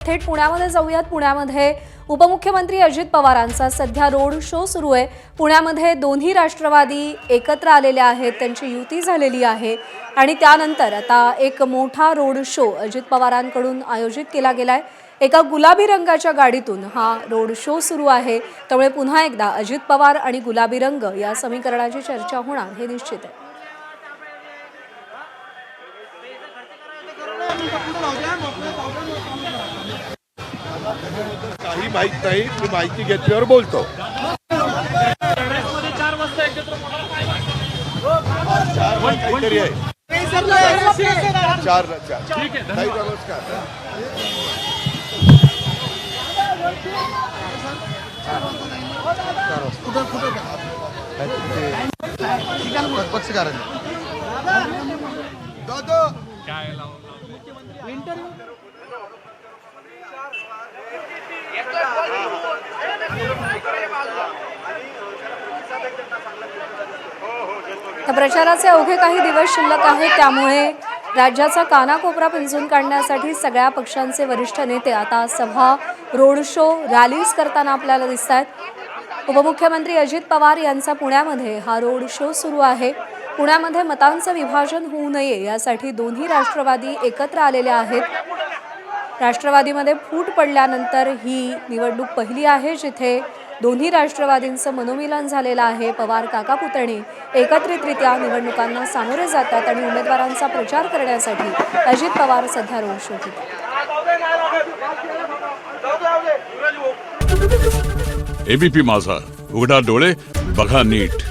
थेट पुण्यामध्ये जाऊयात। पुण्यामध्ये उपमुख्यमंत्री अजित पवारांचा सध्या रोड शो सुरू आहे। पुण्यामध्ये दोन्ही राष्ट्रवादी एकत्र आलेले आहेत, त्यांची युती झालेली आहे आणि त्यानंतर आता एक मोठा रोड शो अजित पवारांकडून आयोजित केला गेलाय। एका गुलाबी रंगाच्या गाडीतून हा रोड शो सुरू आहे, त्यामुळे पुन्हा एकदा अजित पवार आणि गुलाबी रंग या समीकरणाची चर्चा होणार हे निश्चित आहे। काही माहित नाही, मी माहिती घेतल्यावर बोलतो। 4 ठीक आहे, नमस्कार। प्रचाराचे अवघे काही दिवस शिल्लक आहेत, त्यामुळे राज्याचा कानाकोपरा पिंजून काढण्यासाठी सगळ्या पक्षांचे वरिष्ठ नेते आता सभा, रोड शो, रॅलीज करताना आपल्याला दिसतात। उपमुख्यमंत्री अजित पवार यांचा पुण्यामध्ये हा रोड शो सुरू आहे। पुण्यामध्ये मतांचं विभाजन होऊ नये यासाठी दोन्ही राष्ट्रवादी एकत्र आलेले आहेत। राष्ट्रवादीमध्ये फूट पडल्यानंतर ही निवडणूक पहिली आहे जिथे दोन्ही राष्ट्रवादींचं मनोमिलन झालेलं आहे। पवार काका पुतणी एकत्रितरित्या निवडणुकांना सामोरे जातात आणि उमेदवारांचा प्रचार करण्यासाठी अजित पवार सध्या रोड शो घेतात। एबीपी माझा, उघडा डोळे बघा नीट।